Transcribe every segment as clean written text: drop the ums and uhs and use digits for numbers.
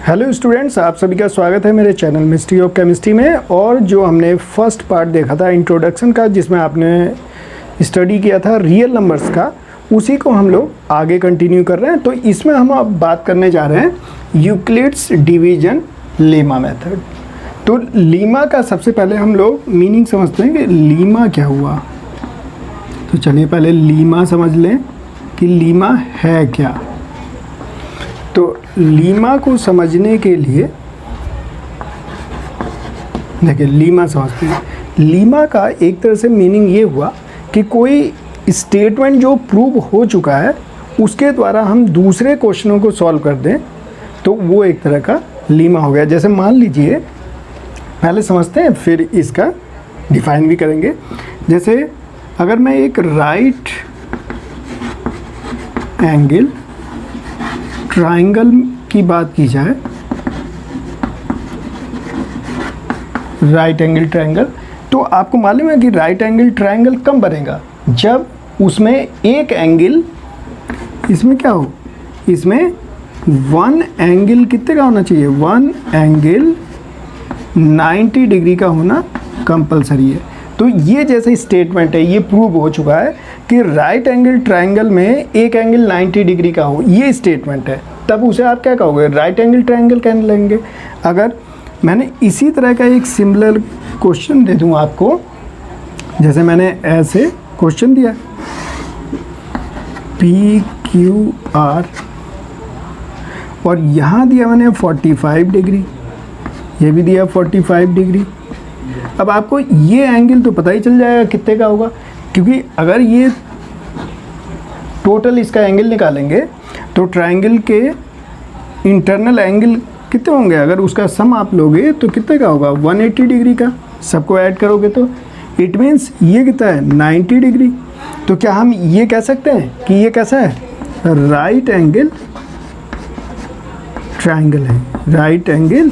Hello students, आप सभी का स्वागत है मेरे चैनल मिस्ट्री ऑफ केमिस्ट्री में। और जो हमने फर्स्ट पार्ट देखा था इंट्रोडक्शन का, जिसमें आपने स्टडी किया था रियल नंबर्स का, उसी को हम लोग आगे कंटिन्यू कर रहे हैं। तो इसमें हम अब बात करने जा रहे हैं यूक्लिड्स डिवीजन लेमा मेथड। तो लीमा का सबसे पहले हम लोग मीनिंग समझते हैं कि लीमा क्या हुआ। तो चलिए पहले लीमा समझ लें कि लीमा है क्या। तो लीमा को समझने के लिए देखिए, लीमा समझते हैं। लीमा का एक तरह से मीनिंग ये हुआ कि कोई स्टेटमेंट जो प्रूव हो चुका है उसके द्वारा हम दूसरे क्वेश्चनों को सॉल्व कर दें, तो वो एक तरह का लीमा हो गया। जैसे मान लीजिए, पहले समझते हैं फिर इसका डिफाइन भी करेंगे। जैसे अगर मैं एक राइट एंगल ट्रायंगल की बात की जाए, राइट एंगल ट्रायंगल, तो आपको मालूम है कि राइट एंगल ट्रायंगल कब बनेगा? जब उसमें एक एंगल, इसमें क्या हो, इसमें वन एंगल कितने का होना चाहिए? वन एंगल 90 डिग्री का होना कंपलसरी है। तो ये जैसे स्टेटमेंट है, ये प्रूव हो चुका है कि राइट एंगल ट्रायंगल में एक एंगल 90 डिग्री का हो, ये स्टेटमेंट है। तब उसे आप क्या कहोगे? राइट एंगल ट्रायंगल कह लेंगे। अगर मैंने इसी तरह का एक सिमिलर क्वेश्चन दे दूं आपको, जैसे मैंने ऐसे क्वेश्चन दिया PQR और यहाँ दिया मैंने 45 डिग्री, ये भी दिया 45 डिग्री। अब आपको ये एंगल तो पता ही चल जाएगा कितने का होगा, क्योंकि अगर ये टोटल इसका एंगल निकालेंगे तो ट्रायंगल के इंटरनल एंगल कितने होंगे? अगर उसका सम आप लोगे तो कितने का होगा? 180 डिग्री का। सबको ऐड करोगे तो इट मीन्स ये कितना है? 90 डिग्री। तो क्या हम ये कह सकते हैं कि ये कैसा है? राइट एंगल ट्रायंगल है। Right angle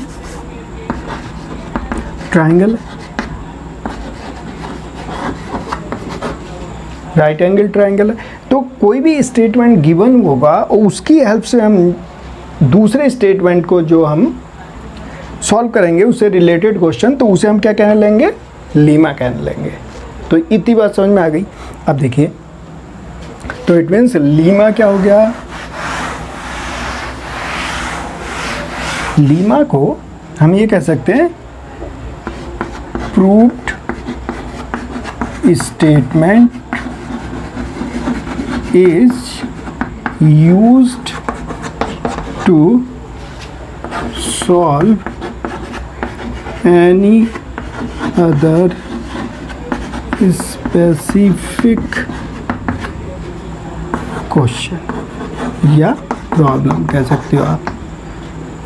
triangle, right angle triangle है। तो कोई भी स्टेटमेंट गिवन होगा और उसकी हेल्प से हम दूसरे स्टेटमेंट को जो हम सॉल्व करेंगे, उससे रिलेटेड क्वेश्चन, तो उसे हम क्या कहने लेंगे? लीमा कहने लेंगे। तो इतनी बात समझ में आ गई। अब देखिए, तो इट मीन्स लीमा क्या हो गया? लीमा को हम ये कह सकते हैं proved statement is used to solve any other specific question या प्रॉब्लम कह सकते हो आप।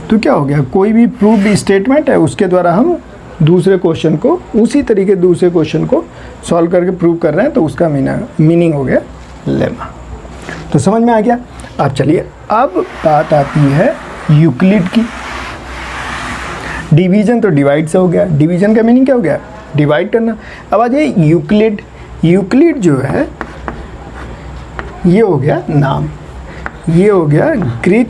तो क्या हो गया? कोई भी प्रूव्ड स्टेटमेंट है, उसके द्वारा हम दूसरे क्वेश्चन को उसी तरीके दूसरे क्वेश्चन को सॉल्व करके प्रूव कर रहे हैं, तो उसका मीनिंग हो गया लेमा। तो समझ में आ गया। अब चलिए, अब बात आती है यूक्लिड की। डिवीजन तो डिवाइड से हो गया। डिवीजन का मीनिंग क्या हो गया? डिवाइड करना। अब आ जाए यूक्लिड। यूक्लिड जो है ये हो गया नाम, ये हो गया ग्रीक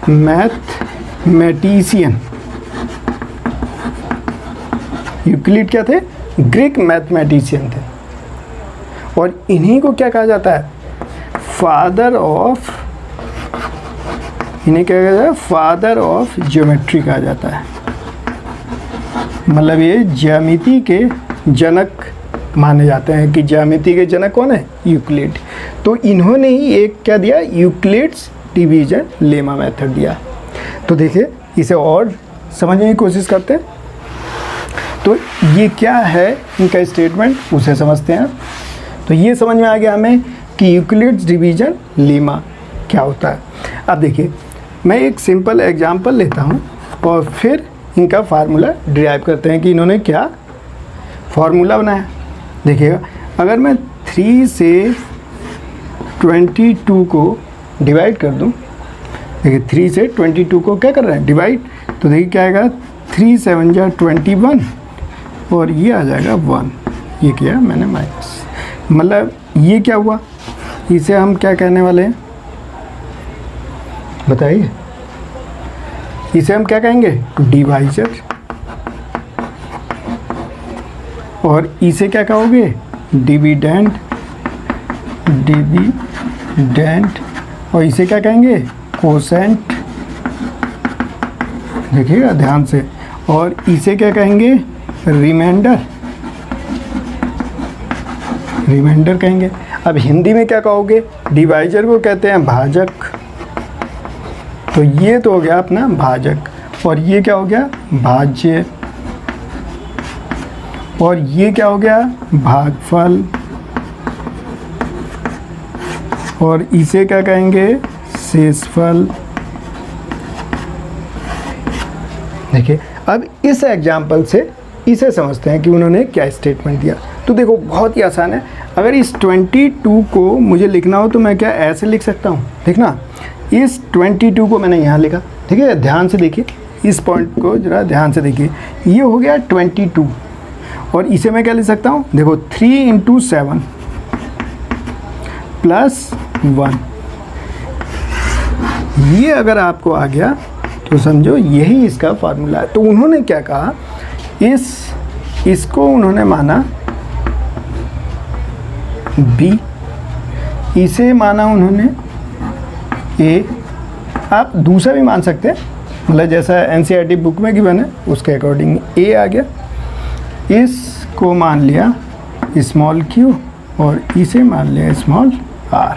मैथमेटिशियन। यूक्लिड क्या थे? ग्रीक मैथमेटिशियन थे। और इन्हीं को क्या कहा जाता है? फादर ऑफ, इन्हें क्या कहा जाता है? फादर ऑफ ज्योमेट्री कहा जाता है। मतलब ये ज्यामिति के जनक माने जाते हैं कि ज्यामिति के जनक कौन है? यूक्लिड। तो इन्होंने ही एक क्या दिया? यूक्लिड्स डिवीजन लेमा मेथड दिया। तो देखिए, इसे और समझने की कोशिश करते हैं। तो ये क्या है इनका स्टेटमेंट, उसे समझते हैं। तो ये समझ में आ गया हमें कि यूक्लिड्स डिवीजन लेमा क्या होता है। अब देखिए, मैं एक सिंपल एग्जांपल लेता हूँ और फिर इनका फार्मूला डिराइव करते हैं कि इन्होंने क्या फार्मूला बनाया। देखिएगा, अगर मैं 3 से 22 को डिवाइड कर दूँ, देखिए 3 से 22 को क्या कर रहे हैं? डिवाइड। तो देखिए क्या आएगा? 3 7 जा 21 और ये आ जाएगा 1। ये किया मैंने माइनस, मतलब ये क्या हुआ? इसे हम क्या कहने वाले हैं? बताइए। इसे हम क्या कहेंगे, डिवाइजर। और इसे क्या कहोगे, डिविडेंड, डिविडेंड। और इसे क्या कहेंगे, कोसेंट, देखिएगा ध्यान से। और इसे क्या कहेंगे, रिमाइंडर, रिमाइंडर कहेंगे। अब हिंदी में क्या कहोगे, डिवाइजर को कहते हैं भाजक, तो ये तो हो गया अपना भाजक। और ये क्या हो गया, भाज्य। और ये क्या हो गया, भागफल। और इसे क्या कहेंगे, शेषफल। देखिए अब इस एग्जाम्पल से इसे समझते हैं कि उन्होंने क्या स्टेटमेंट दिया। तो देखो बहुत ही आसान है। अगर इस 22 को मुझे लिखना हो तो मैं क्या ऐसे लिख सकता हूँ, देखना इस 22 को मैंने यहाँ लिखा, ठीक है। ध्यान से देखिए, इस पॉइंट को जरा ध्यान से देखिए, ये हो गया 22। और इसे मैं क्या लिख सकता हूँ, देखो 3 × 7 + 1। ये अगर आपको आ गया तो समझो यही इसका फार्मूला है। तो उन्होंने क्या कहा, इसको उन्होंने माना B, इसे माना उन्होंने A। आप दूसरा भी मान सकते हैं, मतलब जैसा NCERT बुक में गिवन है उसके अकॉर्डिंग A आ गया। इसको मान लिया स्मॉल q और इसे मान लिया स्मॉल r।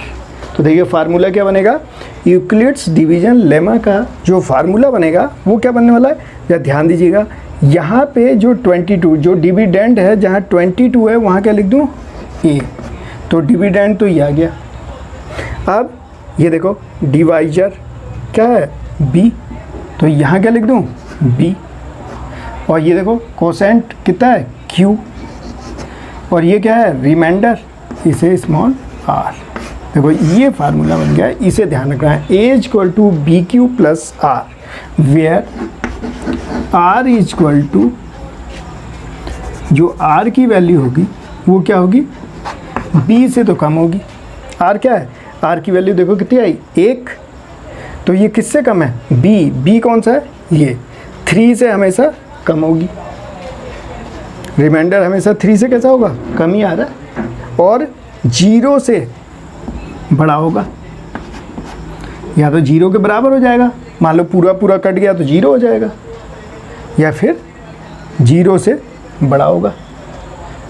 तो देखिए फार्मूला क्या बनेगा, यूक्लिड्स डिवीजन लेमा का जो फार्मूला बनेगा वो क्या बनने वाला है, या ध्यान दीजिएगा यहाँ पे जो 22 जो डिविडेंड है, जहाँ 22 है वहाँ क्या लिख दूँ, A। तो डिविडेंड तो ये आ गया। अब ये देखो डिवाइजर क्या है, B, तो यहाँ क्या लिख दूँ, B। और ये देखो कोसेंट कितना है, Q। और ये क्या है, रिमाइंडर, इसे स्मॉल r। देखो ये फार्मूला बन गया, इसे ध्यान रखना है। A = BQ + R, where R = जो R की वैल्यू होगी वो क्या होगी, B से तो कम होगी। R क्या है, R की वैल्यू देखो कितनी आई, 1। तो ये किससे कम है, B कौन सा है, ये 3 से हमेशा कम होगी। रिमाइंडर हमेशा 3 से कैसा होगा, कम ही आ रहा है। और 0 से बड़ा होगा, या तो 0 के बराबर हो जाएगा, मान लो पूरा कट गया तो 0 हो जाएगा, या फिर 0 से बड़ा होगा।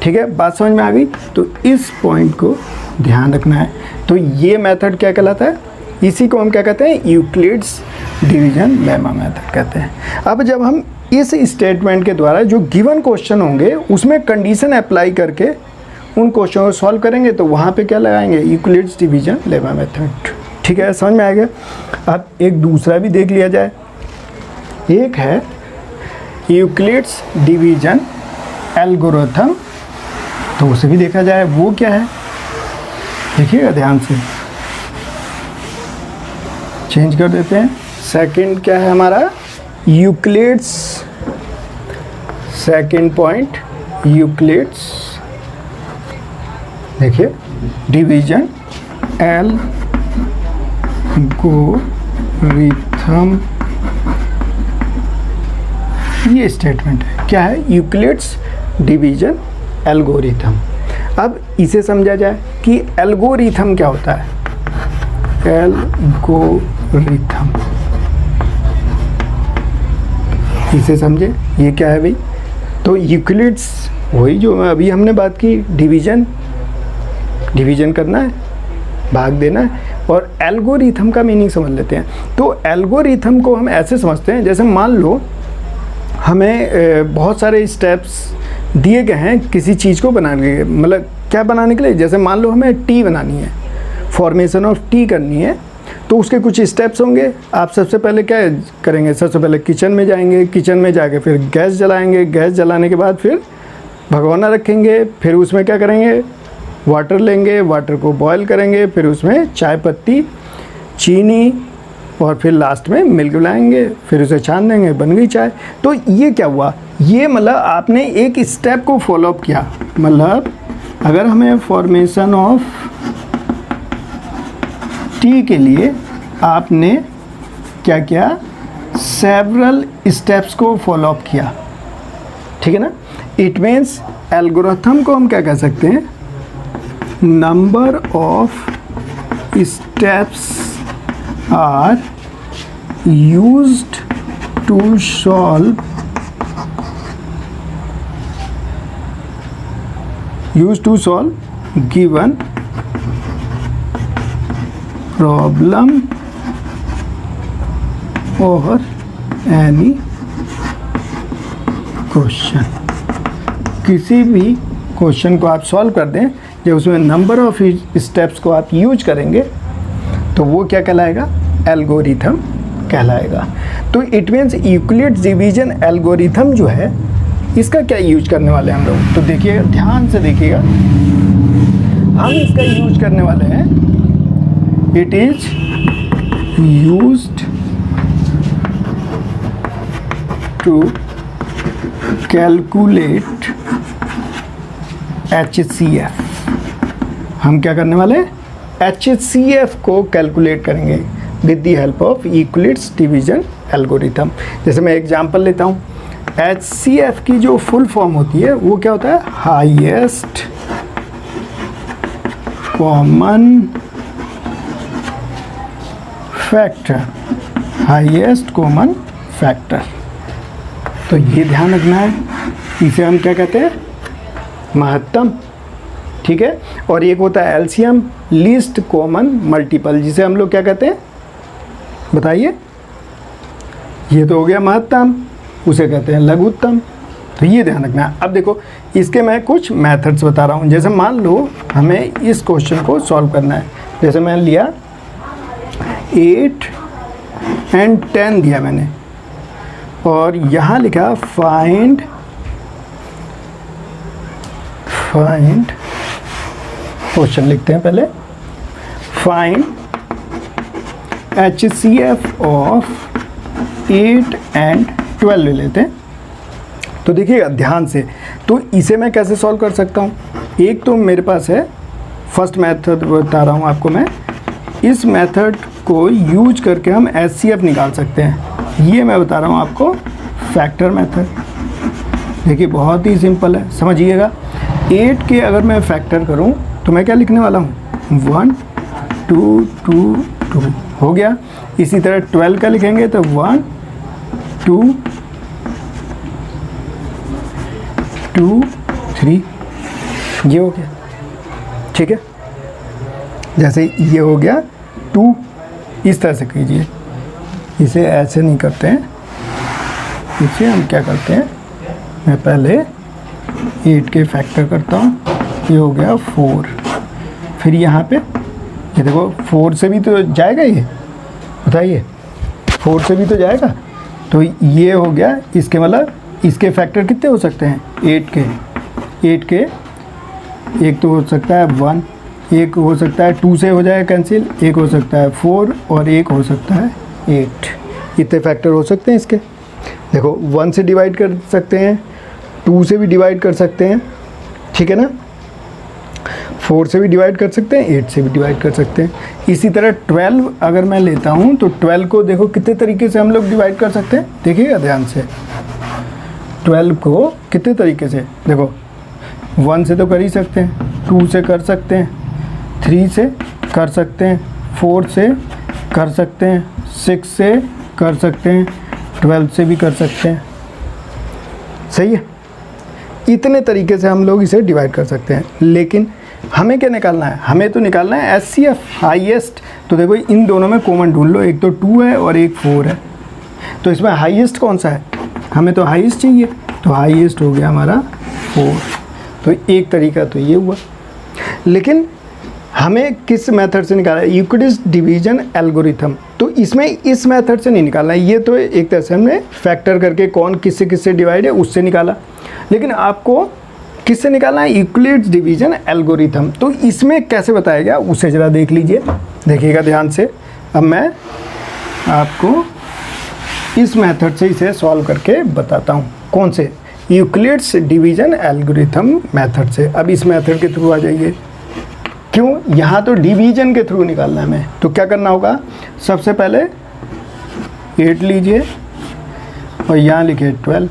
ठीक है, बात समझ में आ गई। तो इस पॉइंट को ध्यान रखना है। तो ये मेथड क्या कहलाता है, इसी को हम क्या कहते हैं, यूक्लिड्स डिवीजन लेमा मेथड कहते हैं। अब जब हम इस स्टेटमेंट के द्वारा जो गिवन क्वेश्चन होंगे उसमें कंडीशन अप्लाई करके उन क्वेश्चन को सॉल्व करेंगे, तो वहाँ पे क्या लगाएंगे, यूक्लिड्स डिवीजन लेमा मेथड। ठीक है, समझ में आ गया। अब एक दूसरा भी देख लिया जाए, एक है यूक्लिड्स डिवीजन एल्गोरिथम, तो उसे भी देखा जाए। वो क्या है, देखिएगा ध्यान से, चेंज कर देते हैं। सेकंड क्या है हमारा, यूक्लिड्स, सेकंड पॉइंट यूक्लिड्स, देखिए डिवीजन एल्गोरिथम, ये स्टेटमेंट है। क्या है, यूक्लिड्स डिवीजन एल्गोरिथम। अब इसे समझा जाए कि एल्गोरिथम क्या होता है, एल्गोरिथम, इसे समझे, ये क्या है भाई। तो यूक्लिड्स वही जो अभी हमने बात की, डिवीजन करना है, भाग देना है। और एल्गोरिथम का मीनिंग समझ लेते हैं। तो एल्गोरिथम को हम ऐसे समझते हैं, जैसे मान लो हमें बहुत सारे स्टेप्स दिए गए हैं किसी चीज़ को बनाने के लिए, मतलब क्या बनाने के लिए, जैसे मान लो हमें टी बनानी है, फॉर्मेशन ऑफ टी करनी है, तो उसके कुछ स्टेप्स होंगे। आप सबसे पहले क्या करेंगे, सबसे पहले किचन में जाएंगे, किचन में जाके फिर गैस जलाएंगे, गैस जलाने के बाद फिर भगोना रखेंगे, फिर उसमें क्या करेंगे, वाटर लेंगे, वाटर को बॉयल करेंगे, फिर उसमें चाय पत्ती, चीनी और फिर लास्ट में मिल्क मिलाएंगे, फिर उसे छान देंगे, बन गई चाय। तो ये क्या हुआ, ये मतलब आपने एक स्टेप को फॉलोअप किया। मतलब अगर हमें फॉर्मेशन ऑफ टी के लिए आपने क्या किया, सेवरल स्टेप्स को फॉलो अप किया, ठीक है ना। इट मीन्स एल्गोरिथम को हम क्या कह सकते हैं, number of steps are used to solve given problem और एनी क्वेश्चन। किसी भी क्वेश्चन को आप सॉल्व कर दें, जब उसमें नंबर ऑफ स्टेप्स को आप यूज करेंगे तो वो क्या कहलाएगा, एल्गोरिथम कहलाएगा। तो it means Euclid's division algorithm जो है, इसका क्या यूज करने वाले हैं हम लोग, तो देखिएगा, ध्यान से देखिएगा, हम इसका यूज करने वाले हैं, it is used to calculate HCF। हम क्या करने वाले हैं, HCF को कैलकुलेट करेंगे with the help of Euclid's division algorithm. जैसे मैं एग्जांपल लेता हूँ, HCF की जो फुल फॉर्म होती है वो क्या होता है, highest common factor, highest common factor. तो ये ध्यान रखना है, इसे हम क्या कहते हैं, महत्तम, ठीक है। और एक होता है एलसीएम, लीस्ट कॉमन मल्टीपल, जिसे हम लोग क्या कहते हैं, बताइए। ये तो हो गया महत्तम, उसे कहते हैं लघुत्तम। तो ये ध्यान रखना है। अब देखो, इसके मैं कुछ मेथड्स बता रहा हूँ। जैसे मान लो हमें इस क्वेश्चन को सॉल्व करना है, जैसे मैंने लिया 8 और 10 दिया मैंने, और यहाँ लिखा फाइंड क्वेश्चन लिखते हैं पहले, फाइंड HCF ऑफ 8 और 12 ले लेते हैं। तो देखिएगा ध्यान से, तो इसे मैं कैसे सॉल्व कर सकता हूँ। एक तो मेरे पास है, फर्स्ट मेथड बता रहा हूँ आपको मैं, इस मेथड को यूज करके हम HCF निकाल सकते हैं। ये मैं बता रहा हूँ आपको फैक्टर मेथड। देखिए बहुत ही सिंपल है, समझिएगा। 8 के अगर मैं फैक्टर करूं तो मैं क्या लिखने वाला हूं, 1 2 2 2 हो गया। इसी तरह 12 का लिखेंगे तो 1 2 2 3, ये हो गया, ठीक है। जैसे ये हो गया 2, इस तरह से कीजिए, इसे ऐसे नहीं करते हैं, इसे हम क्या करते हैं, मैं पहले 8 के फैक्टर करता हूँ, ये हो गया 4, फिर यहाँ पे ये देखो 4 से भी तो जाएगा, ये बताइए 4 से भी तो जाएगा, तो ये हो गया। इसके मतलब इसके फैक्टर कितने हो सकते हैं, 8 के एक तो हो सकता है 1, एक हो सकता है 2 से हो जाएगा कैंसिल, एक हो सकता है 4 और एक हो सकता है 8। इतने फैक्टर हो सकते हैं इसके। देखो 1 से डिवाइड कर सकते हैं, 2 से भी डिवाइड कर सकते हैं, ठीक है ना, 4 से भी डिवाइड कर सकते हैं, 8 से भी डिवाइड कर सकते हैं। इसी तरह 12 अगर मैं लेता हूँ तो 12 को देखो कितने तरीके से हम लोग डिवाइड कर सकते हैं, देखिएगा ध्यान से। 12 को कितने तरीके से, देखो 1 से तो कर ही सकते हैं, 2 से कर सकते हैं, 3 से कर सकते हैं, 4 से कर सकते हैं, 6 से कर सकते हैं, 12 से भी कर सकते हैं, सही है। इतने तरीके से हम लोग इसे डिवाइड कर सकते हैं। लेकिन हमें क्या निकालना है, हमें तो निकालना है HCF, हाईएस्ट। तो देखो इन दोनों में कॉमन ढूंढ लो, एक तो 2 है और एक 4 है, तो इसमें हाईएस्ट कौन सा है, हमें तो हाईएस्ट चाहिए, तो हाईएस्ट हो गया हमारा 4। तो एक तरीका तो ये हुआ। लेकिन हमें किस मेथड से निकाला है, यूक्लिड्स डिवीजन एल्गोरिथम। तो इसमें इस मेथड से नहीं निकालना है, ये तो एक तरह से हमने फैक्टर करके कौन किससे किससे डिवाइड है उससे निकाला। लेकिन आपको किससे निकालना है, यूक्लिड्स डिवीजन एल्गोरिथम। तो इसमें कैसे बताया गया उसे ज़रा देख लीजिए, देखिएगा ध्यान से। अब मैं आपको इस मेथड से इसे सॉल्व करके बताता हूँ। कौन से, यूक्लिड्स डिवीजन एल्गोरिथम मेथड से। अब इस मेथड के थ्रू आ जाइए। क्यों, यहाँ तो डिवीजन के थ्रू निकालना है हमें, तो क्या करना होगा, सबसे पहले 8 लीजिए, और यहाँ लिखे 12।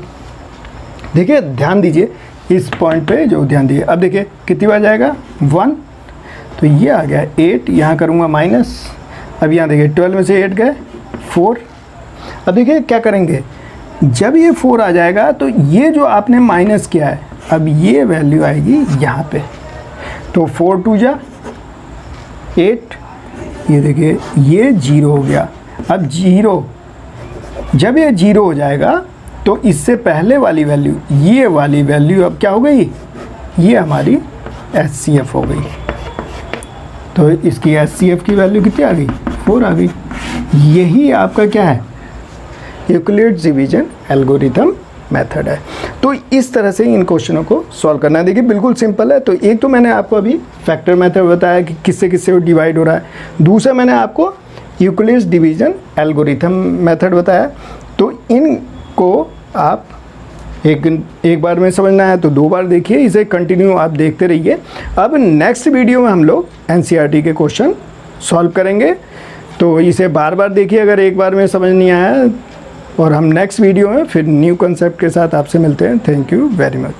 देखिए ध्यान दीजिए इस पॉइंट पे जो ध्यान दीजिए। अब देखिए कितनी बार जाएगा 1, तो ये आ गया 8, यहाँ करूँगा माइनस। अब यहाँ देखिए 12 में से 8 गए 4। अब देखिए क्या करेंगे, जब ये 4 आ जाएगा तो ये जो आपने माइनस किया है अब ये वैल्यू आएगी यहाँ पे। तो 4 2 जा 8, ये देखिए ये 0 हो गया। अब 0, जब ये 0 हो जाएगा तो इससे पहले वाली वैल्यू, ये वाली वैल्यू अब क्या हो गई, ये हमारी HCF हो गई। तो इसकी HCF की वैल्यू कितनी आ गई, 4 आ गई। यही आपका क्या है, यूक्लिड्स डिवीजन एल्गोरिथम मेथड है। तो इस तरह से इन क्वेश्चनों को सॉल्व करना है। देखिए बिल्कुल सिंपल है। तो एक तो मैंने आपको अभी फैक्टर मेथड बताया कि किससे किससे वो डिवाइड हो रहा है, दूसरा मैंने आपको यूक्लिड्स डिवीजन एल्गोरिथम मेथड बताया। तो इनको आप एक बार में समझना है तो 2 बार देखिए, इसे कंटिन्यू आप देखते रहिए। अब नेक्स्ट वीडियो में हम लोग NCERT के क्वेश्चन सॉल्व करेंगे, तो इसे बार बार देखिए अगर एक बार में समझ नहीं आया। और हम नेक्स्ट वीडियो में फिर न्यू कॉन्सेप्ट के साथ आपसे मिलते हैं। Thank you very much.